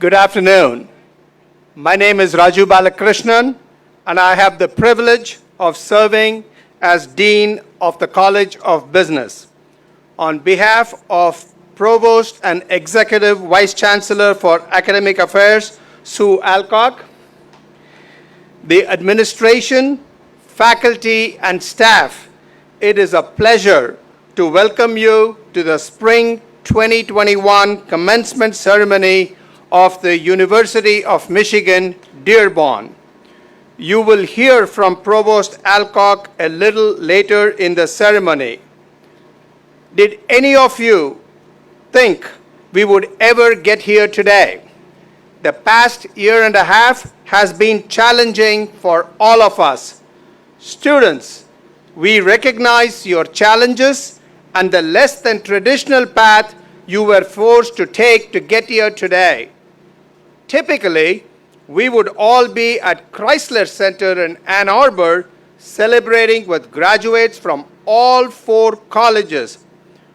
Good afternoon. My name is Raju Balakrishnan, and I have the privilege of serving as Dean of the College of Business. On behalf of Provost and Executive Vice Chancellor for Academic Affairs, Sue Alcock, the administration, faculty, and staff, it is a pleasure to welcome you to the Spring 2021 Commencement Ceremony of the University of Michigan-Dearborn. You will hear from Provost Alcock a little later in the ceremony. Did any of you think we would ever get here today? The past year and a half has been challenging for all of us. Students, we recognize your challenges and the less than traditional path you were forced to take to get here today. Typically, we would all be at Chrysler Center in Ann Arbor celebrating with graduates from all 4 colleges.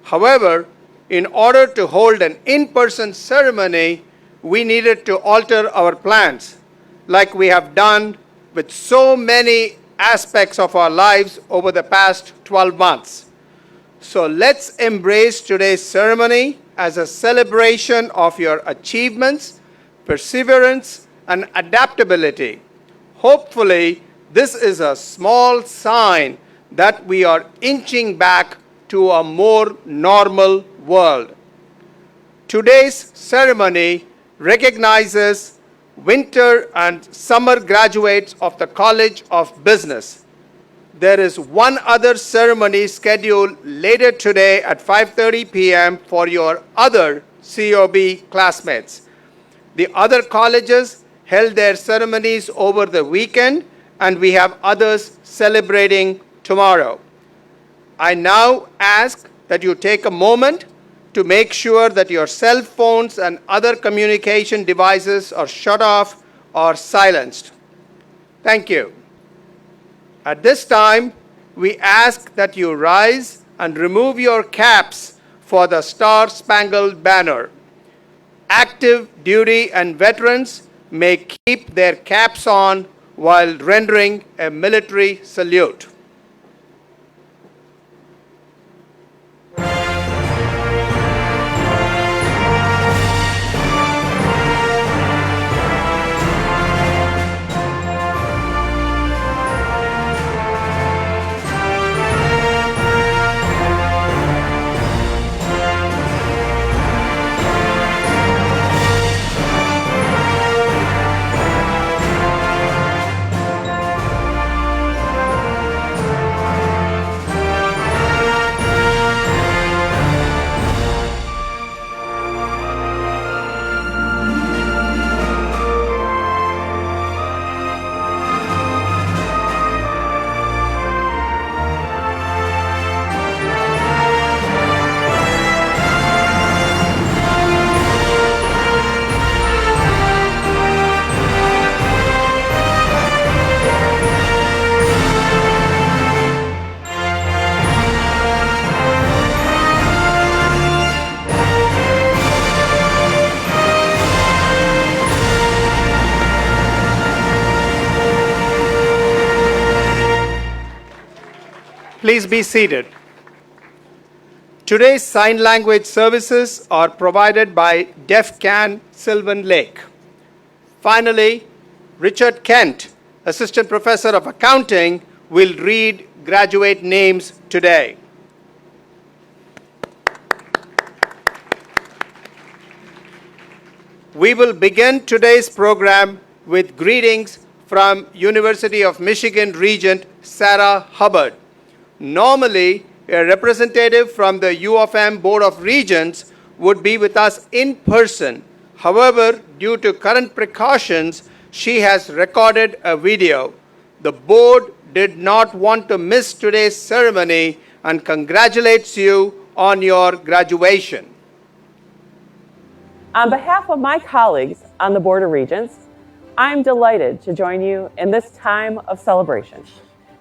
However, in order to hold an in-person ceremony, we needed to alter our plans, like we have done with so many aspects of our lives over the past 12 months. So let's embrace today's ceremony as a celebration of your achievements, perseverance, and adaptability. Hopefully, this is a small sign that we are inching back to a more normal world. Today's ceremony recognizes winter and summer graduates of the College of Business. There is one other ceremony scheduled later today at 5:30 p.m. for your other COB classmates. The other colleges held their ceremonies over the weekend, and we have others celebrating tomorrow. I now ask that you take a moment to make sure that your cell phones and other communication devices are shut off or silenced. Thank you. At this time, we ask that you rise and remove your caps for the Star-Spangled Banner. Active duty and veterans may keep their caps on while rendering a military salute. Please be seated. Today's sign language services are provided by Deaf Can Sylvan Lake. Finally, Richard Kent, Assistant Professor of Accounting, will read graduate names today. We will begin today's program with greetings from University of Michigan Regent Sarah Hubbard. Normally, a representative from the U of M Board of Regents would be with us in person. However, due to current precautions, she has recorded a video. The board did not want to miss today's ceremony and congratulates you on your graduation. On behalf of my colleagues on the Board of Regents, I'm delighted to join you in this time of celebration.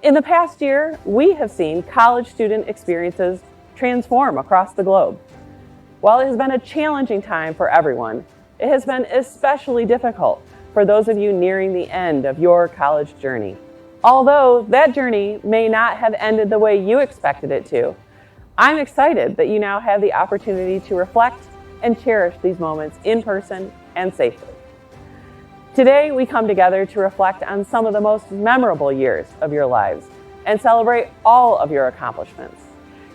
In the past year, we have seen college student experiences transform across the globe. While it has been a challenging time for everyone, it has been especially difficult for those of you nearing the end of your college journey. Although that journey may not have ended the way you expected it to, I'm excited that you now have the opportunity to reflect and cherish these moments in person and safely. Today, we come together to reflect on some of the most memorable years of your lives and celebrate all of your accomplishments.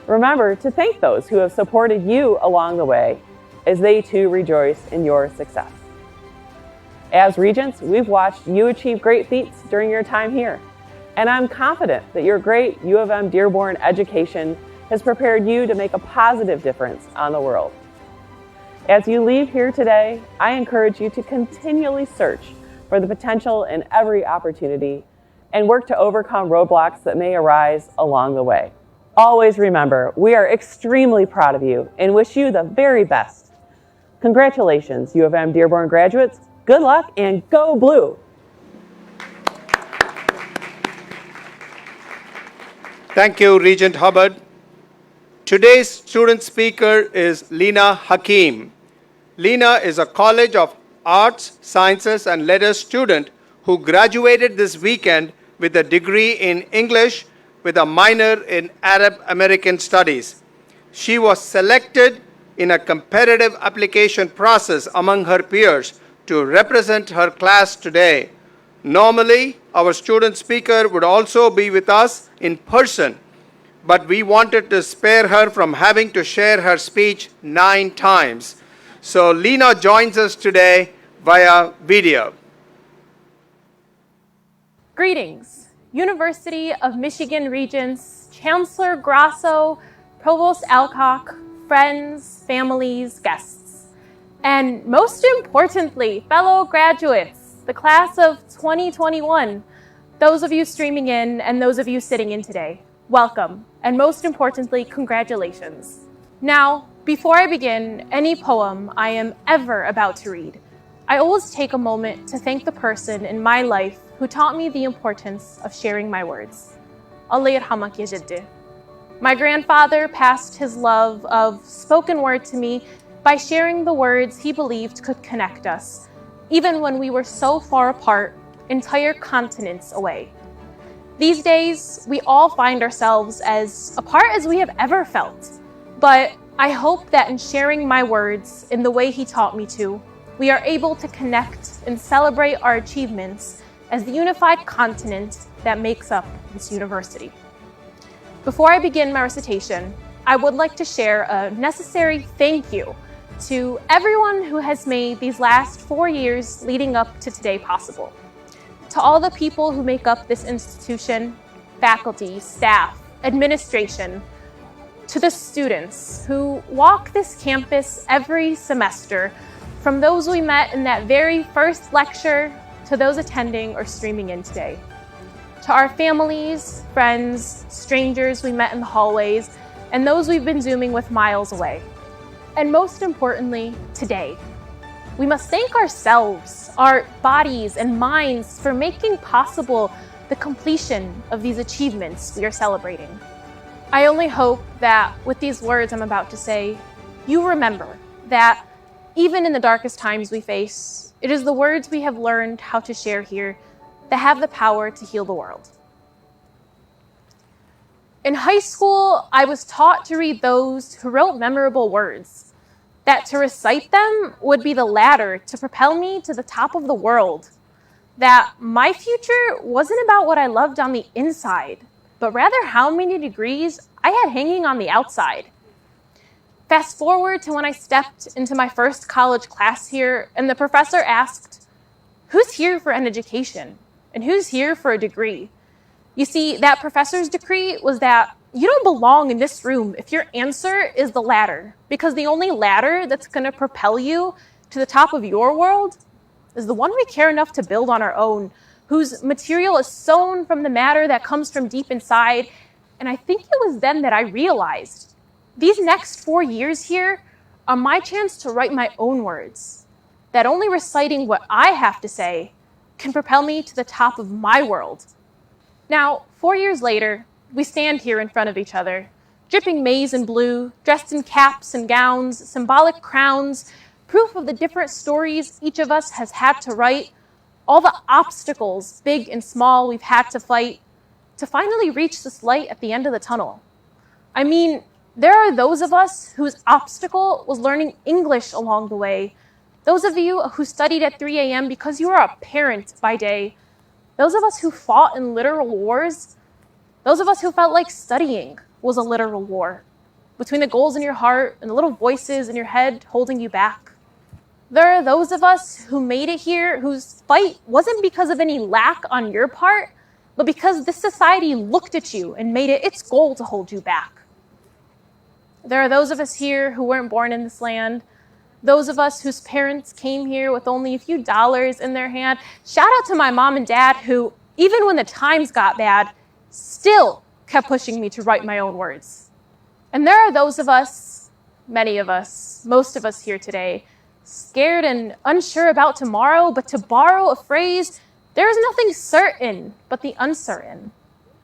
Remember to thank those who have supported you along the way as they too rejoice in your success. As Regents, we've watched you achieve great feats during your time here, and I'm confident that your great UM-Dearborn education has prepared you to make a positive difference on the world. As you leave here today, I encourage you to continually search for the potential in every opportunity and work to overcome roadblocks that may arise along the way. Always remember, we are extremely proud of you and wish you the very best. Congratulations, UM-Dearborn graduates. Good luck and go blue! Thank you, Regent Hubbard. Today's student speaker is Lena Hakim. Lena is a College of Arts, Sciences, and Letters student who graduated this weekend with a degree in English with a minor in Arab American Studies. She was selected in a competitive application process among her peers to represent her class today. Normally, our student speaker would also be with us in person, but we wanted to spare her from having to share her speech 9 times. So Lena joins us today via video. Greetings, University of Michigan Regents, Chancellor Grasso, Provost Alcock, friends, families, guests, and most importantly, fellow graduates, the class of 2021, those of you streaming in and those of you sitting in today. Welcome, and most importantly, congratulations. Now, before I begin any poem I am ever about to read, I always take a moment to thank the person in my life who taught me the importance of sharing my words. Allah yarhamak ya jiddi. My grandfather passed his love of spoken word to me by sharing the words he believed could connect us, even when we were so far apart, entire continents away. These days, we all find ourselves as apart as we have ever felt, but I hope that in sharing my words in the way he taught me to, we are able to connect and celebrate our achievements as the unified continent that makes up this university. Before I begin my recitation, I would like to share a necessary thank you to everyone who has made these last 4 years leading up to today possible. To all the people who make up this institution, faculty, staff, administration, to the students who walk this campus every semester, from those we met in that very first lecture to those attending or streaming in today. To our families, friends, strangers we met in the hallways, and those we've been Zooming with miles away. And most importantly, today, we must thank ourselves, our bodies and minds for making possible the completion of these achievements we are celebrating. I only hope that with these words I'm about to say, you remember that even in the darkest times we face, it is the words we have learned how to share here that have the power to heal the world. In high school, I was taught to read those who wrote memorable words, that to recite them would be the ladder to propel me to the top of the world, that my future wasn't about what I loved on the inside, but rather how many degrees I had hanging on the outside. Fast forward to when I stepped into my first college class here, and the professor asked, "Who's here for an education? And who's here for a degree?" You see, that professor's decree was that you don't belong in this room if your answer is the ladder, because the only ladder that's going to propel you to the top of your world is the one we care enough to build on our own, whose material is sewn from the matter that comes from deep inside. And I think it was then that I realized these next 4 years here are my chance to write my own words, that only reciting what I have to say can propel me to the top of my world. Now, 4 years later, we stand here in front of each other, dripping maize and blue, dressed in caps and gowns, symbolic crowns, proof of the different stories each of us has had to write, all the obstacles, big and small, we've had to fight to finally reach this light at the end of the tunnel. I mean, there are those of us whose obstacle was learning English along the way. Those of you who studied at 3 a.m. because you are a parent by day. Those of us who fought in literal wars. Those of us who felt like studying was a literal war, between the goals in your heart and the little voices in your head holding you back. There are those of us who made it here whose fight wasn't because of any lack on your part, but because this society looked at you and made it its goal to hold you back. There are those of us here who weren't born in this land, those of us whose parents came here with only a few dollars in their hand. Shout out to my mom and dad who, even when the times got bad, still kept pushing me to write my own words. And there are those of us, many of us, most of us here today, scared and unsure about tomorrow, but to borrow a phrase, there is nothing certain but the uncertain.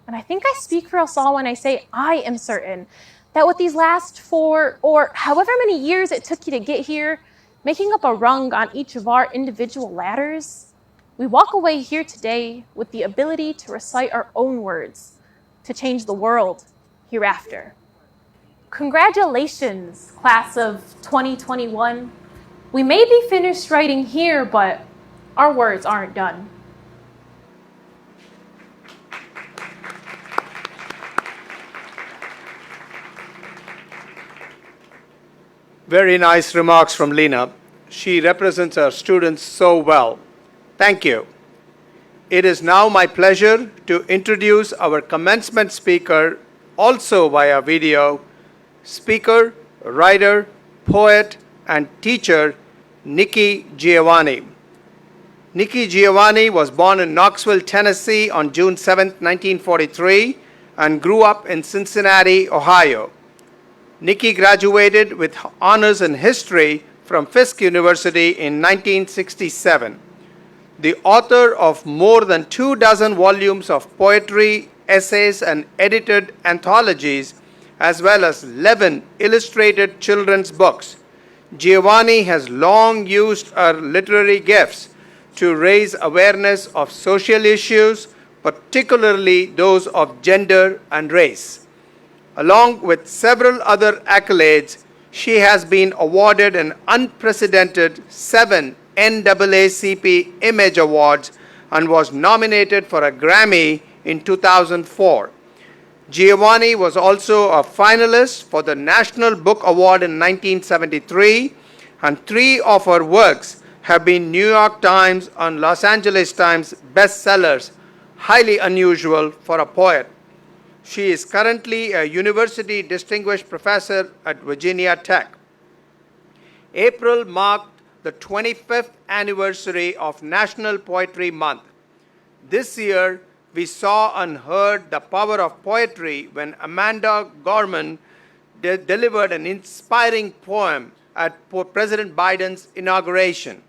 And I think I speak for us all when I say I am certain that with these last 4 or however many years it took you to get here, making up a rung on each of our individual ladders, we walk away here today with the ability to recite our own words, to change the world hereafter. Congratulations, class of 2021. We may be finished writing here, but our words aren't done. Very nice remarks from Lena. She represents our students so well. Thank you. It is now my pleasure to introduce our commencement speaker, also via video, speaker, writer, poet, and teacher, Nikki Giovanni. Nikki Giovanni was born in Knoxville, Tennessee on June 7, 1943, and grew up in Cincinnati, Ohio. Nikki graduated with honors in history from Fisk University in 1967. The author of more than 24 volumes of poetry, essays, and edited anthologies, as well as 11 illustrated children's books, Giovanni has long used her literary gifts to raise awareness of social issues, particularly those of gender and race. Along with several other accolades, she has been awarded an unprecedented 7 NAACP Image Awards and was nominated for a Grammy in 2004. Giovanni was also a finalist for the National Book Award in 1973, and 3 of her works have been New York Times and Los Angeles Times bestsellers, highly unusual for a poet. She is currently a University Distinguished Professor at Virginia Tech. April marked the 25th anniversary of National Poetry Month. This year, we saw and heard the power of poetry when Amanda Gorman delivered an inspiring poem at President Biden's inauguration.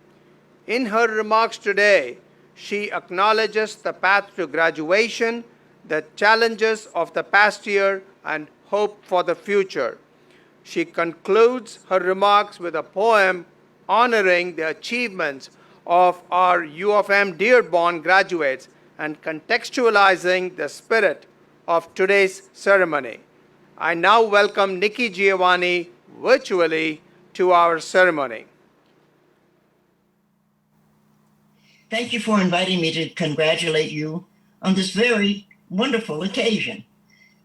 In her remarks today, she acknowledges the path to graduation, the challenges of the past year, and hope for the future. She concludes her remarks with a poem honoring the achievements of our UM-Dearborn graduates and contextualizing the spirit of today's ceremony. I now welcome Nikki Giovanni virtually to our ceremony. Thank you for inviting me to congratulate you on this very wonderful occasion.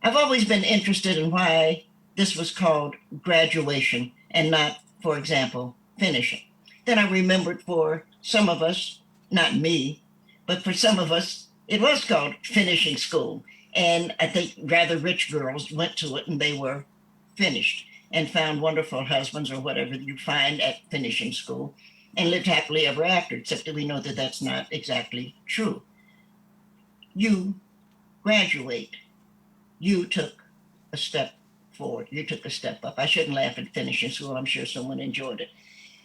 I've always been interested in why this was called graduation and not, for example, finishing. Then I remembered for some of us, not me, but for some of us, it was called finishing school. And I think rather rich girls went to it and they were finished and found wonderful husbands or whatever you find at finishing school and lived happily ever after, except that we know that that's not exactly true. You graduate. You took a step forward. You took a step up. I shouldn't laugh at finishing school. I'm sure someone enjoyed it.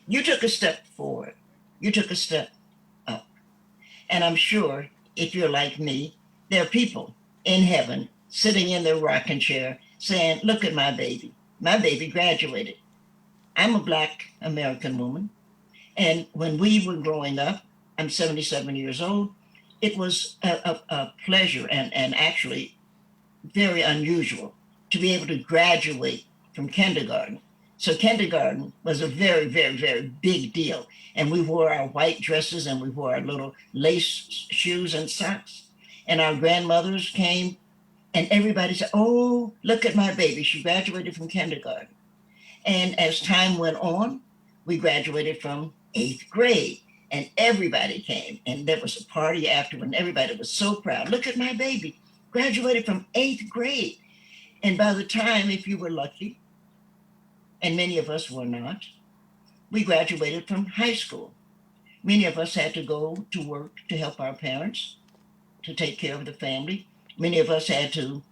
You took a step forward. You took a step up. And I'm sure if you're like me, there are people in heaven sitting in their rocking chair saying, look at my baby. My baby graduated. I'm a Black American woman. And when we were growing up, I'm 77 years old, it was a pleasure and actually very unusual to be able to graduate from kindergarten. So kindergarten was a very, very, very big deal. And we wore our white dresses and we wore our little lace shoes and socks. And our grandmothers came and everybody said, "Oh, look at my baby. She graduated from kindergarten." And as time went on, we graduated from 8th grade and everybody came. And there was a party after and everybody was so proud. "Look at my baby, graduated from 8th grade." And by the time, if you were lucky, and many of us were not, we graduated from high school. Many of us had to go to work to help our parents, to take care of the family. Many of us had to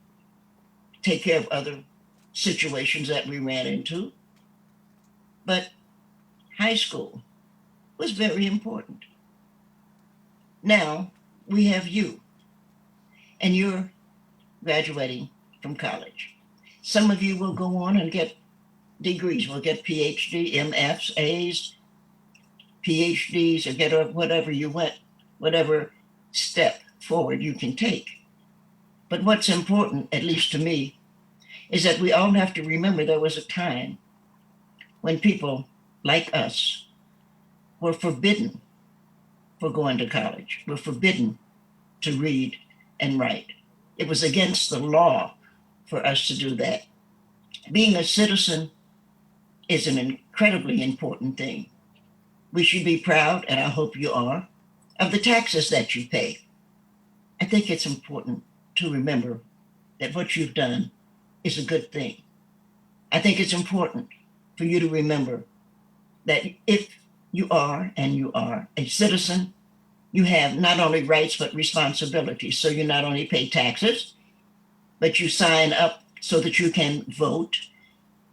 take care of other situations that we ran into. But high school was very important. Now we have you, and you're graduating from college. Some of you will go on and get degrees, will get PhD, MFs, A's, PhDs, or get whatever you went, whatever step forward you can take. But what's important, at least to me, is that we all have to remember there was a time when people like us were forbidden for going to college, were forbidden to read and write. It was against the law for us to do that. Being a citizen is an incredibly important thing. We should be proud, and I hope you are, of the taxes that you pay. I think it's important to remember that what you've done is a good thing. I think it's important for you to remember that if you are, and you are, a citizen, you have not only rights but responsibilities. So you not only pay taxes, but you sign up so that you can vote.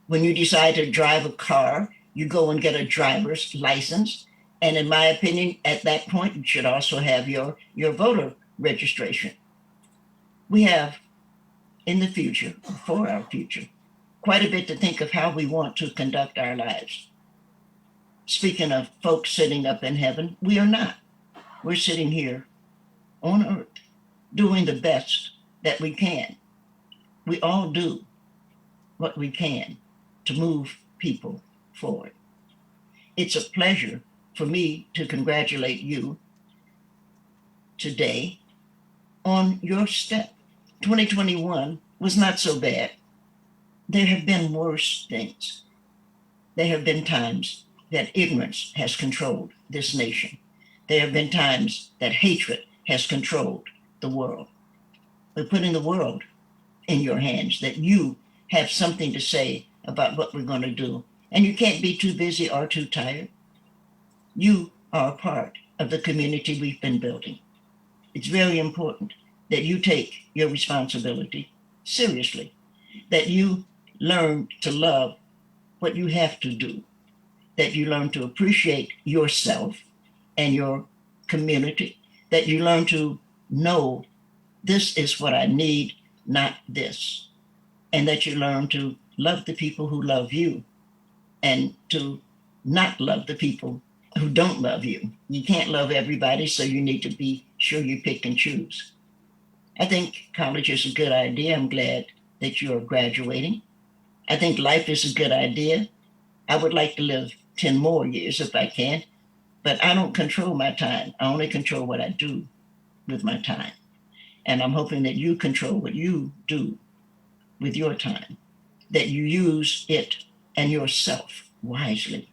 When you decide to drive a car, you go and get a driver's license. And in my opinion, at that point, you should also have your voter registration. We have, in the future, for our future, quite a bit to think of how we want to conduct our lives. Speaking of folks sitting up in heaven, we are not. We're sitting here on earth doing the best that we can. We all do what we can to move people forward. It's a pleasure for me to congratulate you today on your step. 2021 was not so bad. There have been worse things. There have been times that ignorance has controlled this nation. There have been times that hatred has controlled the world. We're putting the world in your hands, that you have something to say about what we're going to do. And you can't be too busy or too tired. You are a part of the community we've been building. It's very important that you take your responsibility seriously, that you learn to love what you have to do, that you learn to appreciate yourself and your community, that you learn to know this is what I need, not this, and that you learn to love the people who love you and to not love the people who don't love you. You can't love everybody, so you need to be sure you pick and choose. I think college is a good idea. I'm glad that you are graduating. I think life is a good idea. I would like to live 10 more years if I can, but I don't control my time. I only control what I do with my time. And I'm hoping that you control what you do with your time, that you use it and yourself wisely,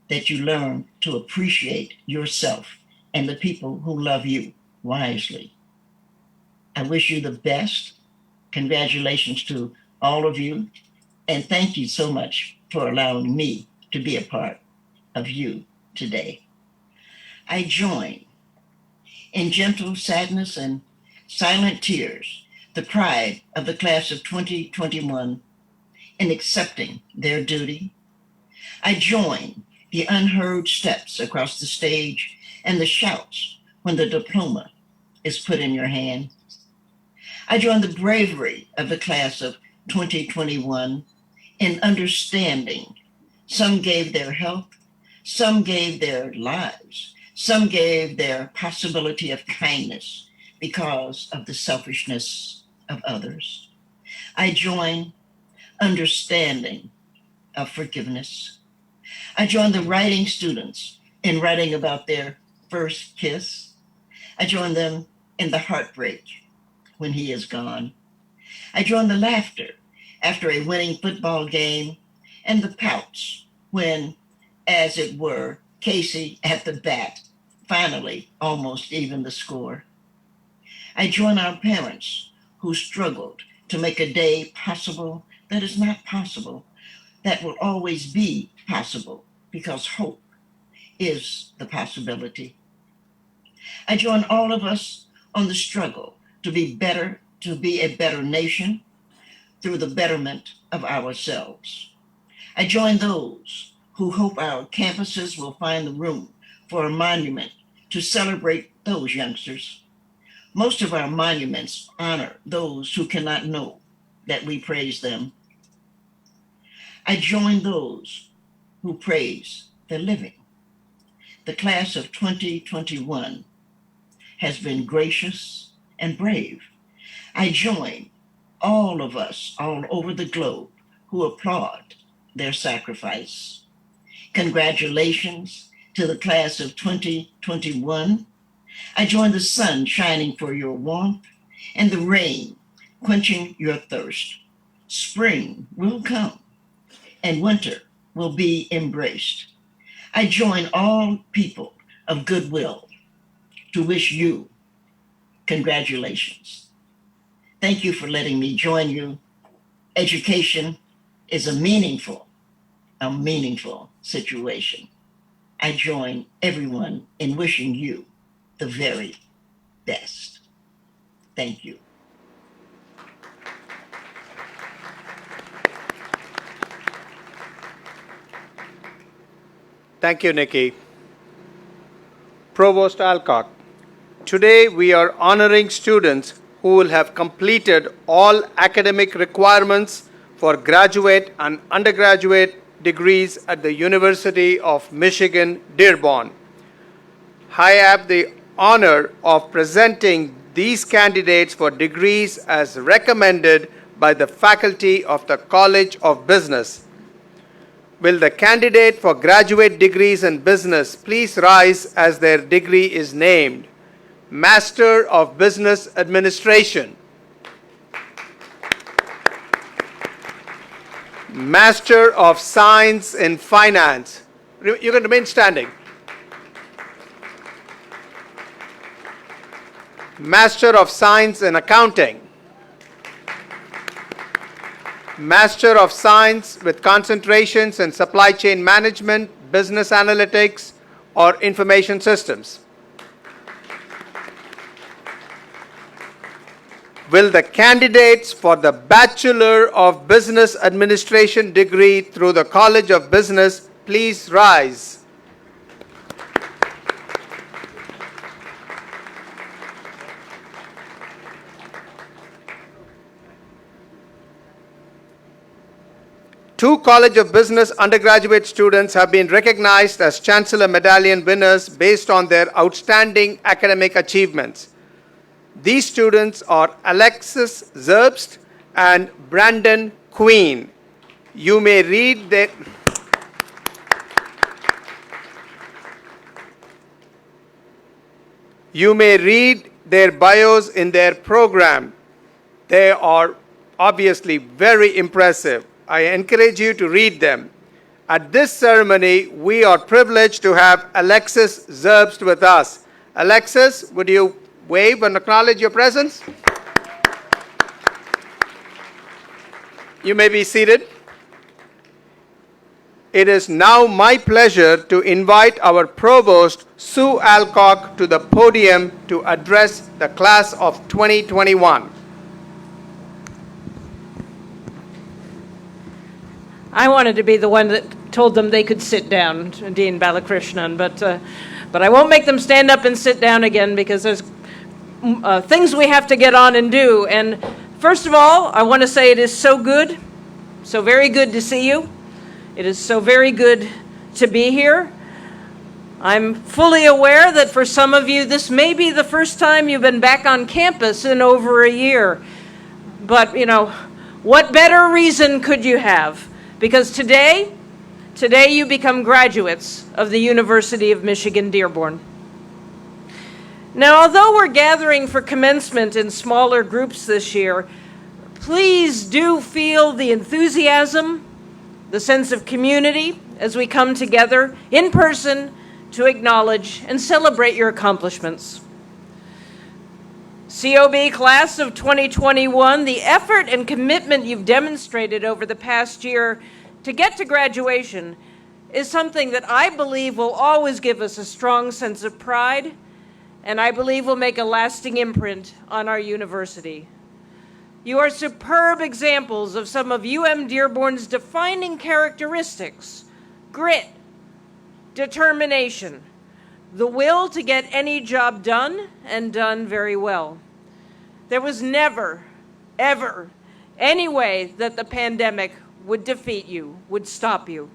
that you learn to appreciate yourself and the people who love you wisely. I wish you the best. Congratulations to all of you. And thank you so much for allowing me to be a part of you today. I join in gentle sadness and silent tears the pride of the class of 2021 in accepting their duty. I join the unheard steps across the stage and the shouts when the diploma is put in your hand. I join the bravery of the class of 2021 in understanding. Some gave their health, Some gave their lives. Some gave their possibility of kindness because of the selfishness of others. I join understanding of forgiveness. I join the writing students in writing about their first kiss. I join them in the heartbreak when he is gone. I join the laughter after a winning football game and the pouts when, as it were, Casey at the bat finally almost evened the score. I join our parents who struggled to make a day possible that is not possible, that will always be possible because hope is the possibility. I join all of us on the struggle to be better, to be a better nation through the betterment of ourselves. I join those who hope our campuses will find the room for a monument to celebrate those youngsters. Most of our monuments honor those who cannot know that we praise them. I join those who praise the living. The class of 2021 has been gracious and brave. I join all of us all over the globe who applaud their sacrifice. Congratulations to the class of 2021. I join the sun shining for your warmth and the rain quenching your thirst. Spring will come and winter will be embraced. I join all people of goodwill to wish you congratulations. Thank you for letting me join you. Education is a meaningful situation. I join everyone in wishing you the very best. Thank you. Thank you, Nikki. Provost Alcock, today we are honoring students who will have completed all academic requirements for graduate and undergraduate degrees at the University of Michigan-Dearborn. I have the honor of presenting these candidates for degrees as recommended by the faculty of the College of Business. Will the candidate for graduate degrees in business please rise as their degree is named? Master of Business Administration, Master of Science in Finance. You can remain standing. Master of Science in Accounting, Master of Science with concentrations in Supply Chain Management, Business Analytics, or Information Systems. Will the candidates for the Bachelor of Business Administration degree through the College of Business please rise? Two College of Business undergraduate students have been recognized as Chancellor Medallion winners based on their outstanding academic achievements. These students are Alexis Zerbst and Brandon Queen. You may read their bios in their program. They are obviously very impressive. I encourage you to read them. At this ceremony, we are privileged to have Alexis Zerbst with us. Alexis, would you wave and acknowledge your presence? You may be seated. It is now my pleasure to invite our Provost, Sue Alcock, to the podium to address the class of 2021. I wanted to be the one that told them they could sit down, Dean Balakrishnan, but I won't make them stand up and sit down again because there's things we have to get on and do. And first of all, I want to say it is so good, so very good to see you. It is so very good to be here. I'm fully aware that for some of you, this may be the first time you've been back on campus in over a year. But, what better reason could you have? Because today you become graduates of the University of Michigan-Dearborn. Now, although we're gathering for commencement in smaller groups this year, please do feel the enthusiasm, the sense of community as we come together in person to acknowledge and celebrate your accomplishments. COB Class of 2021, the effort and commitment you've demonstrated over the past year to get to graduation is something that I believe will always give us a strong sense of pride, and I believe will make a lasting imprint on our university. You are superb examples of some of UM-Dearborn's defining characteristics: grit, determination, the will to get any job done and done very well. There was never, ever any way that the pandemic would defeat you, would stop you.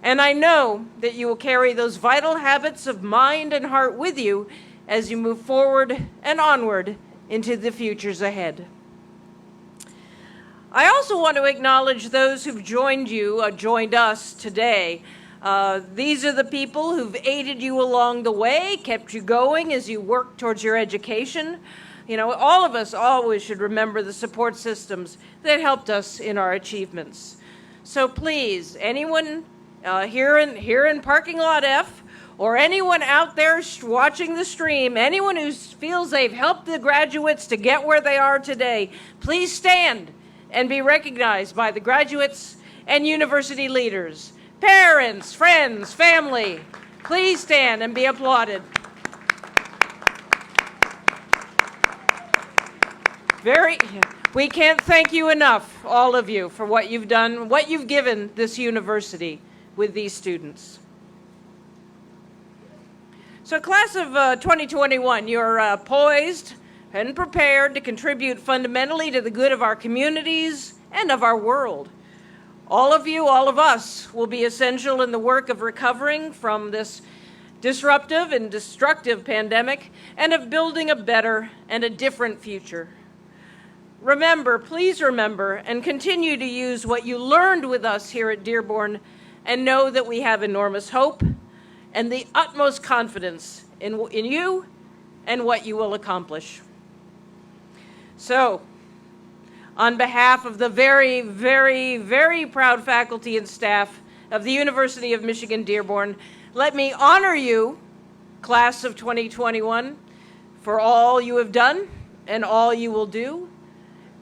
And I know that you will carry those vital habits of mind and heart with you as you move forward and onward into the futures ahead. I also want to acknowledge those who've joined us today. These are the people who've aided you along the way, kept you going as you work towards your education. All of us always should remember the support systems that helped us in our achievements. So please, anyone here in Parking Lot F, or anyone out there watching the stream, anyone who feels they've helped the graduates to get where they are today, please stand and be recognized by the graduates and university leaders. Parents, friends, family, please stand and be applauded. We can't thank you enough, all of you, for what you've done, what you've given this university with these students. So class of 2021, you're poised and prepared to contribute fundamentally to the good of our communities and of our world. All of you, all of us, will be essential in the work of recovering from this disruptive and destructive pandemic and of building a better and a different future. Remember, please remember, and continue to use what you learned with us here at Dearborn, and know that we have enormous hope and the utmost confidence in you and what you will accomplish. So, on behalf of the very, very, very proud faculty and staff of the University of Michigan-Dearborn, let me honor you, class of 2021, for all you have done and all you will do.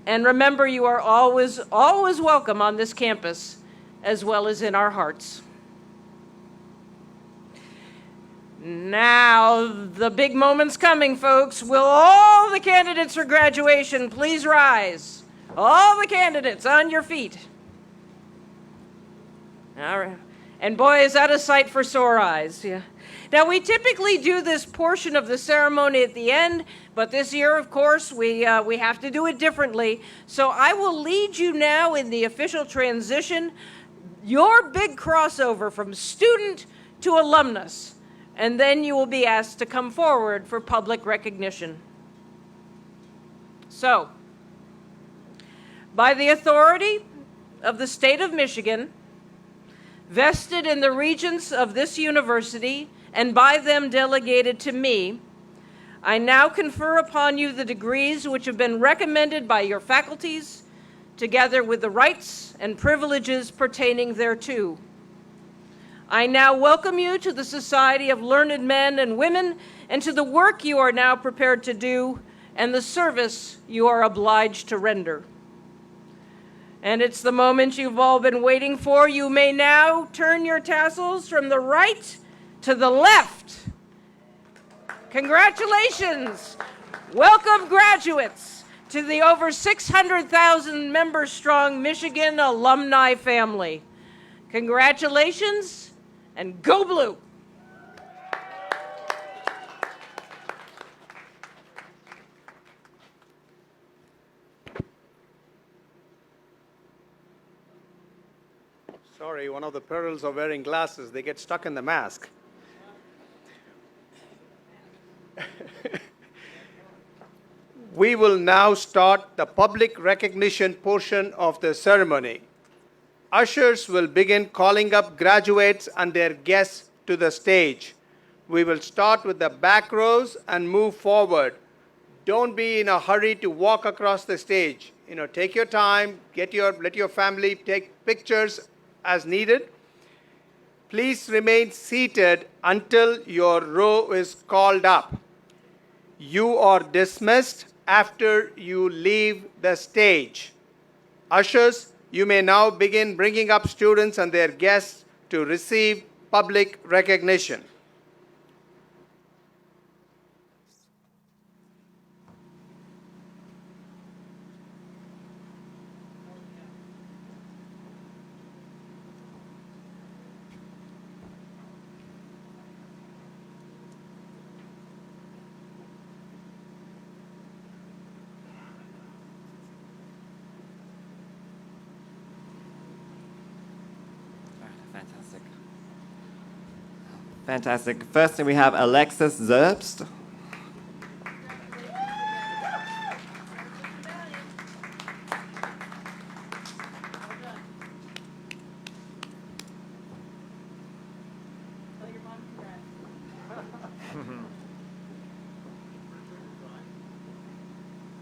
And remember, you are always, always welcome on this campus, as well as in our hearts. Now, the big moment's coming, folks. Will all the candidates for graduation please rise? All the candidates on your feet. All right. And boy, is that a sight for sore eyes. Yeah. Now, we typically do this portion of the ceremony at the end, but this year, of course, we have to do it differently. So I will lead you now in the official transition, your big crossover from student to alumnus, and then you will be asked to come forward for public recognition. So, by the authority of the state of Michigan, vested in the regents of this university, and by them delegated to me, I now confer upon you the degrees which have been recommended by your faculties, together with the rights and privileges pertaining thereto. I now welcome you to the society of learned men and women, and to the work you are now prepared to do, and the service you are obliged to render. And it's the moment you've all been waiting for. You may now turn your tassels from the right to the left. Congratulations. Welcome, graduates, to the over 600,000 member strong Michigan alumni family. Congratulations, and go blue. Sorry, one of the perils of wearing glasses, they get stuck in the mask. We will now start the public recognition portion of the ceremony. Ushers will begin calling up graduates and their guests to the stage. We will start with the back rows and move forward. Don't be in a hurry to walk across the stage. Take your time, let your family take pictures as needed. Please remain seated until your row is called up. You are dismissed after you leave the stage. Ushers, you may now begin bringing up students and their guests to receive public recognition. Fantastic. Firstly, we have Alexis Zerbst.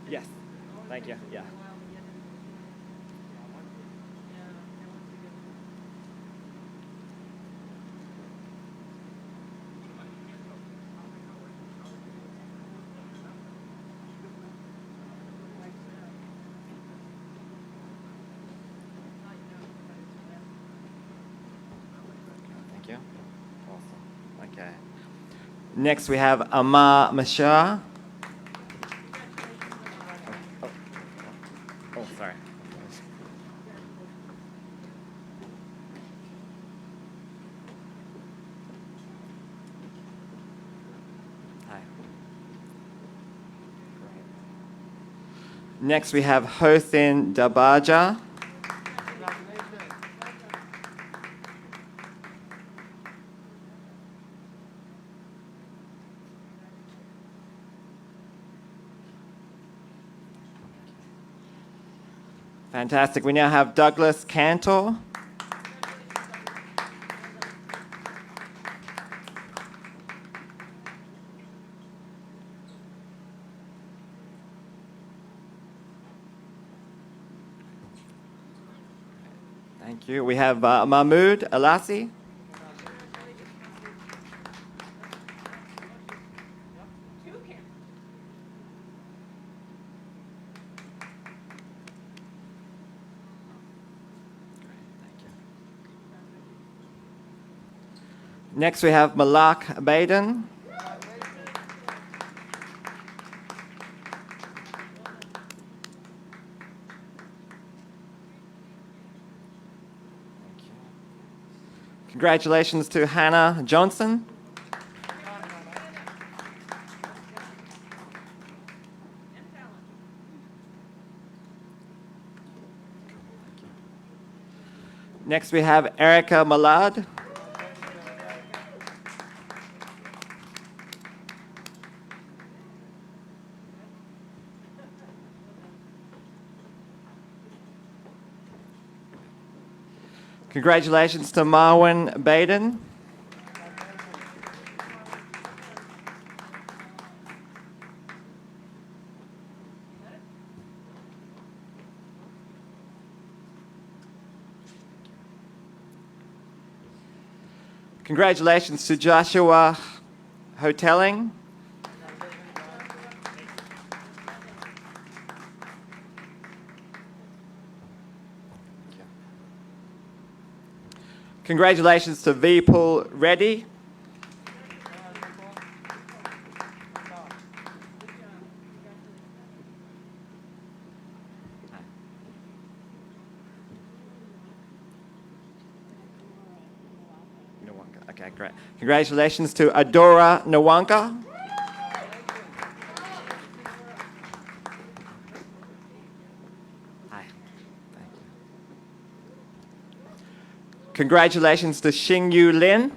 Yes. Thank you. Yeah. Thank you. Awesome. Okay. Next, we have Amar Mashar. Oh, sorry. Hi. Next, we have Hossein Dabaja. Fantastic. We now have Douglas Cantor. Thank you. We have Mahmoud Alassi. Next, we have Malak Baden. Congratulations to Hannah Johnson. Next, we have Erica Malad. Congratulations to Marwin Baden. Congratulations to Joshua Hoteling. Congratulations to Vipul Reddy. Okay, great. Congratulations to Adora Nawanka. Hi. Thank you. Congratulations to Xingyu Lin.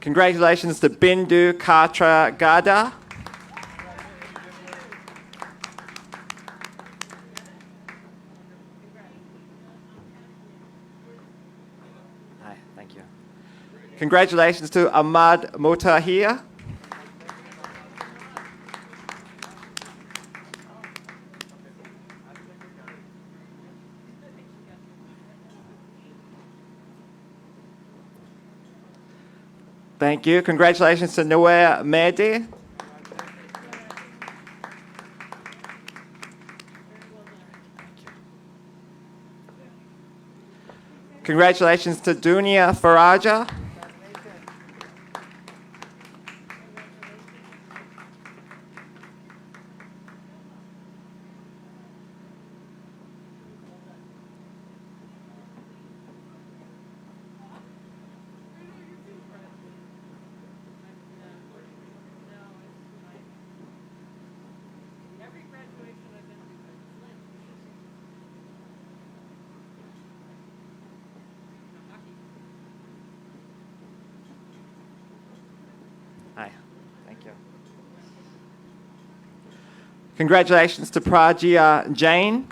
Congratulations to Bindu Katra Gada. Hi, thank you. Congratulations to Ahmad Motahir. Thank you. Congratulations to Noor Mehdi. Congratulations to Dunia Faraja. Hi, thank you. Congratulations to Pragya Jain.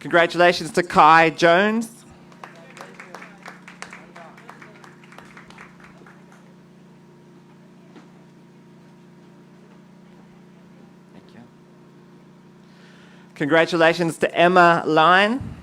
Congratulations to Kai Jones. Thank you. Congratulations to Emma Line.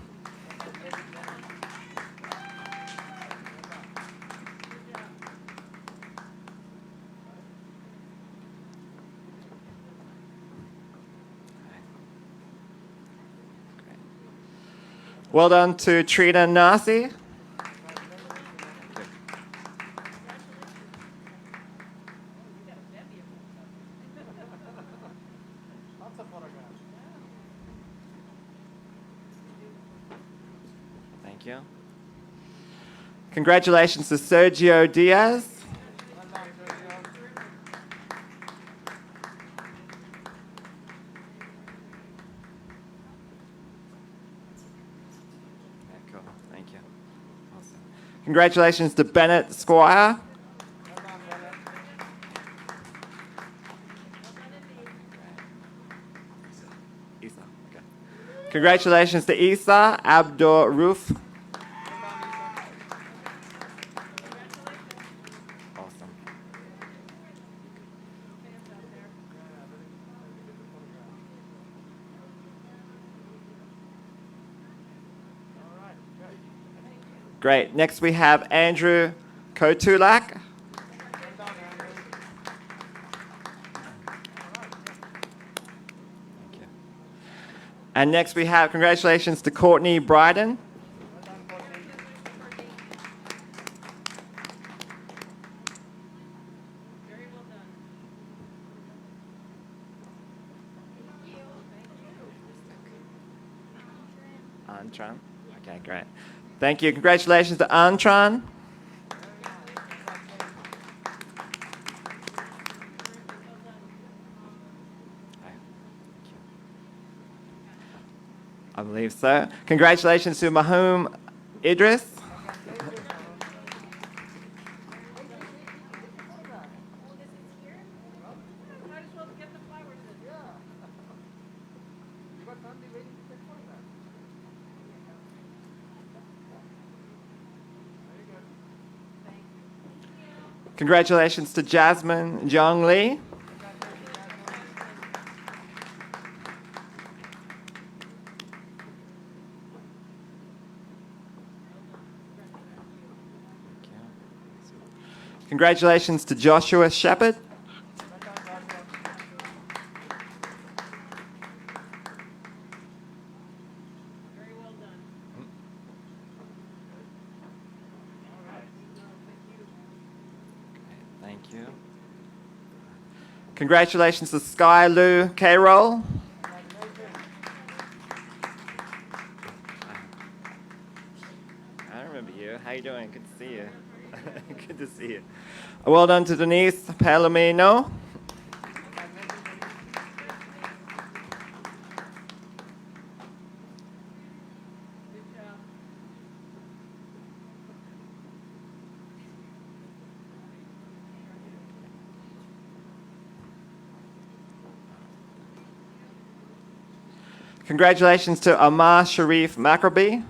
Well done to Trina Nasi. Thank you. Congratulations to Sergio Diaz. Cool. Thank you. Awesome. Congratulations to Bennett Squire. Isa. Okay. Congratulations to Isa Abdur Roof. Awesome. Great. Next we have Andrew Kotulak. Thank you. And next we have congratulations to Courtney Bryden. Antron. Okay, great. Thank you. Congratulations to Antron. I believe so. Congratulations to Mahum Idris. Congratulations to Jasmine Jong Lee. Congratulations to Joshua Shepard. Thank you. Congratulations to Sky Lou K-Roll. I remember you. How you doing? Good to see you. Good to see you. Well done to Denise Palomino. Congratulations to Amar Sharif Macroby.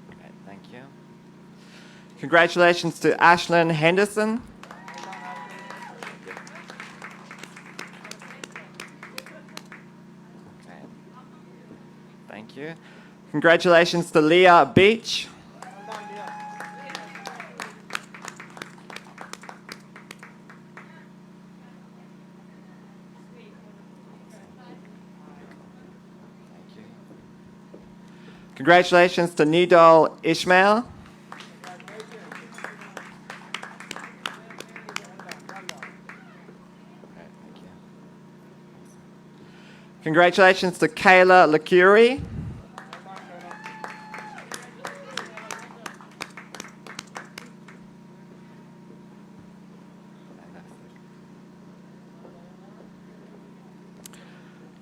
Okay, thank you. Congratulations to Ashlyn Henderson. Okay. Thank you. Congratulations to Leah Beach. Congratulations to Nidal Ishmael. Congratulations to Kayla Lecuri.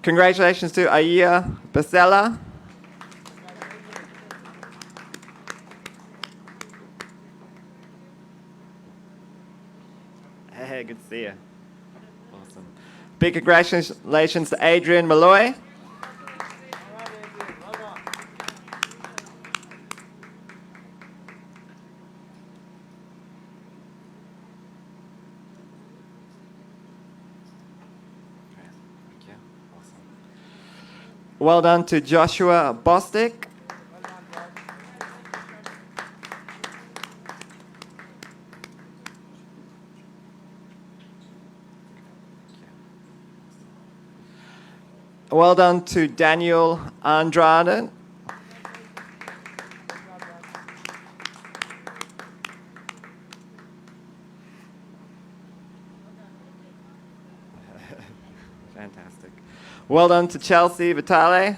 Congratulations to Aya Basella. Hey, good to see you. Awesome. Big congratulations to Adrian Malloy. Thank you. Awesome. Well done to Joshua Bostic. Well done to Daniel Andrade. Fantastic. Well done to Chelsea Vitale.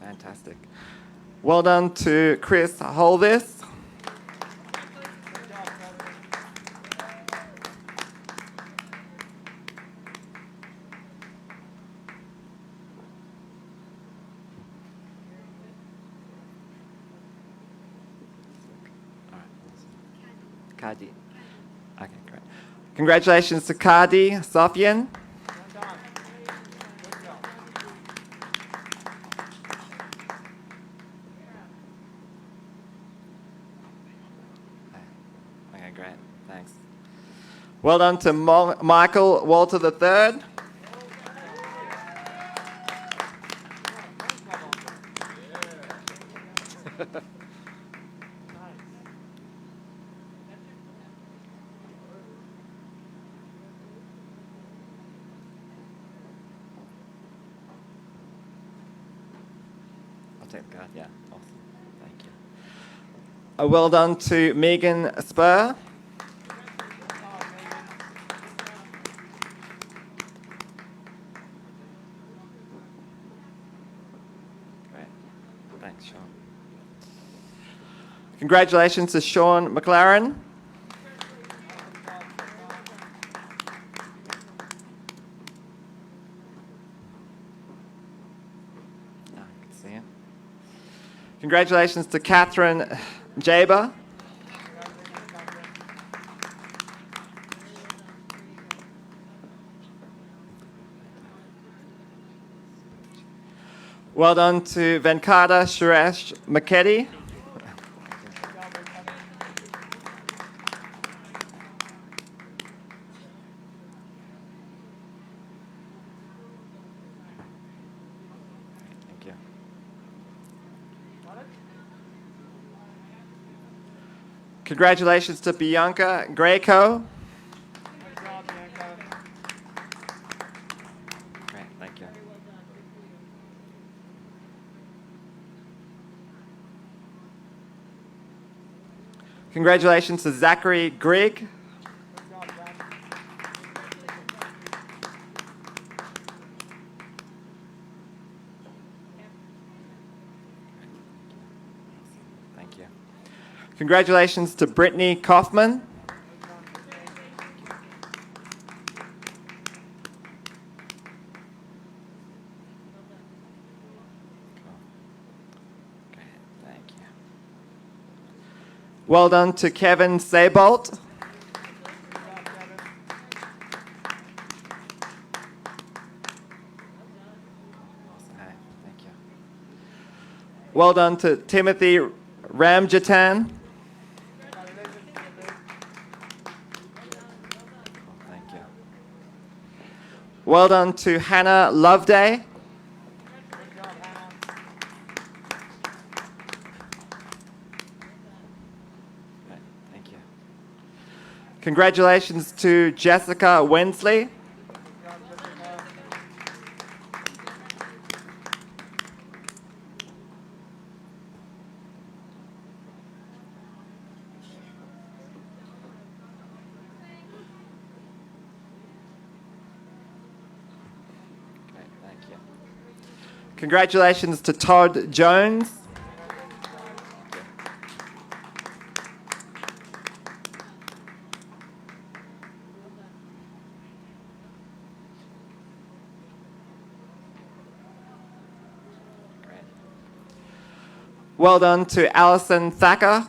Fantastic. Well done to Chris Holvis. Kadi. Okay, great. Congratulations to Kadi Sofian. Okay, great. Thanks. Well done to Michael Walter III. I'll take the card, yeah. Awesome. Thank you. Well done to Megan Spur. Great. Thanks, Sean. Congratulations to Sean McLaren. Good to see you. Congratulations to Catherine Jaber. Well done to Venkata Suresh Maketi. Thank you. Congratulations to Bianca Greco. Great, thank you. Congratulations to Zachary Grigg. Thank you. Congratulations to Brittany Kaufman. Okay. Well done to Kevin Saybolt. Thank you. Well done to Timothy Ramjatan. Thank you. Well done to Hannah Loveday. Thank you. Congratulations to Jessica Wensley. Thank you. Congratulations to Todd Jones. Well done to Alison Thacker.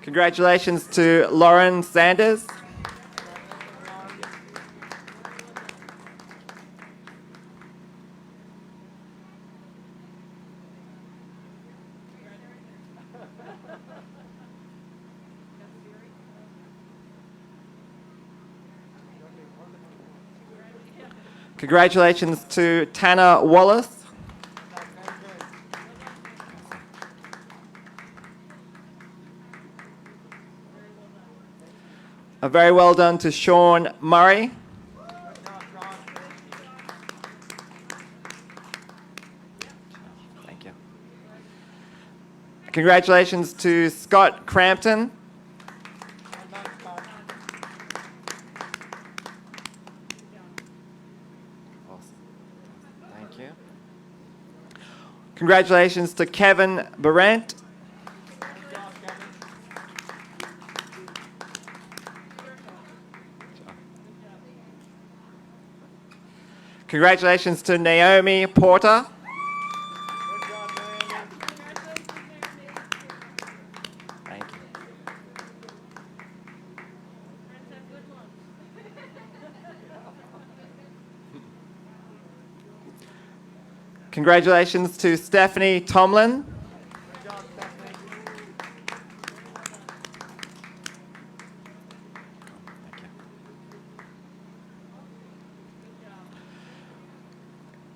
Congratulations to Lauren Sanders. Congratulations to Tanner Wallace. A very well done to Sean Murray. Thank you. Congratulations to Scott Crampton. Thank you. Congratulations to Kevin Barrett. Congratulations to Naomi Porter. Thank you. Congratulations to Stephanie Tomlin.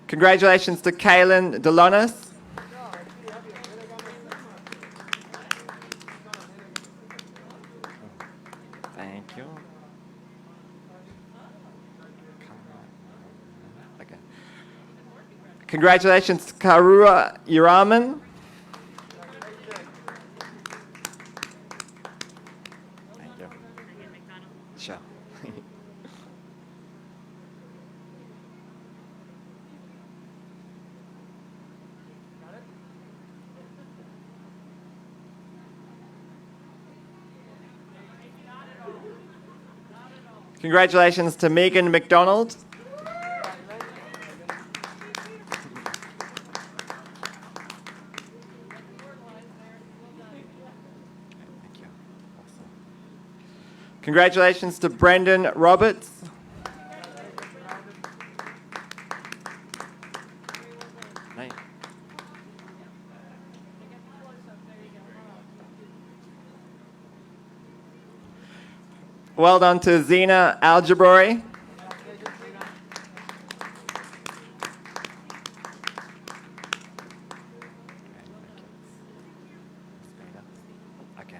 Congratulations to Kaylin Delonis. Thank you. Okay. Congratulations to Karua Uraman. Thank you. Sure. Congratulations to Megan McDonald. Congratulations to Brendan Roberts. Well done to Zena Algebroy. Okay.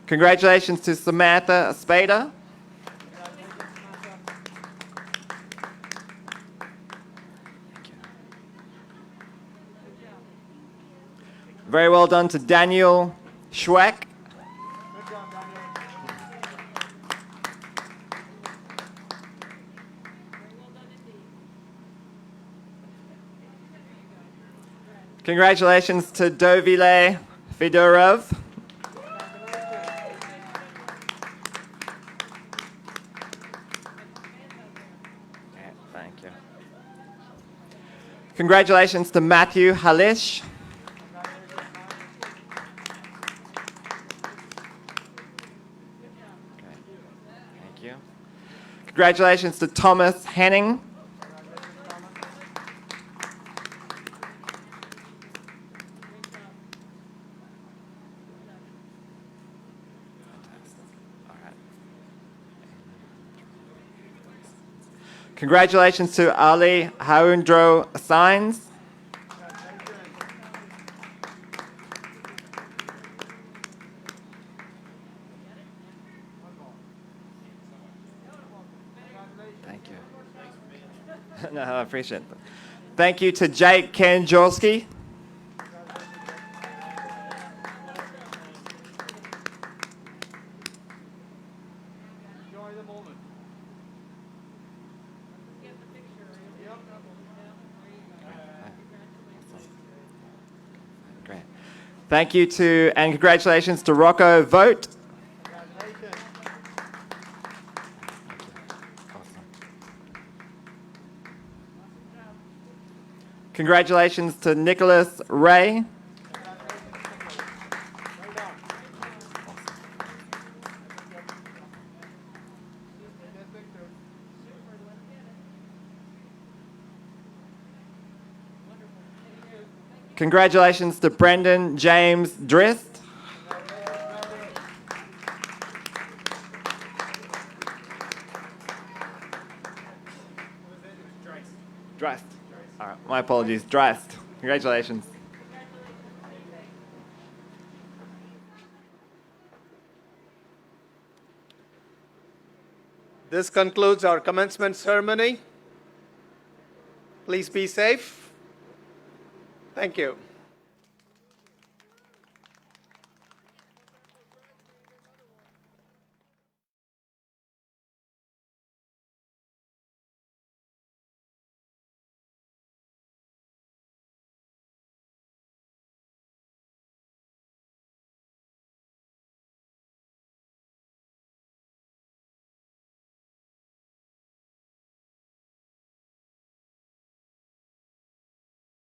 Congratulations to Samantha Spader. Very well done to Daniel Schweck. Congratulations to Dovile Fedorov. Okay, thank you. Congratulations to Matthew Halish. Thank you. Congratulations to Thomas Henning. All right. Congratulations to Ali Haundro Signs. Thank you. No, I appreciate it. Thank you to Jake Kanjorski. Great. Thank you to, and congratulations to Rocco Vogt. Congratulations to Nicholas Ray. Congratulations to Brendan James Drist. Drist. All right, my apologies. Drist. Congratulations. This concludes our commencement ceremony. Please be safe. Thank you.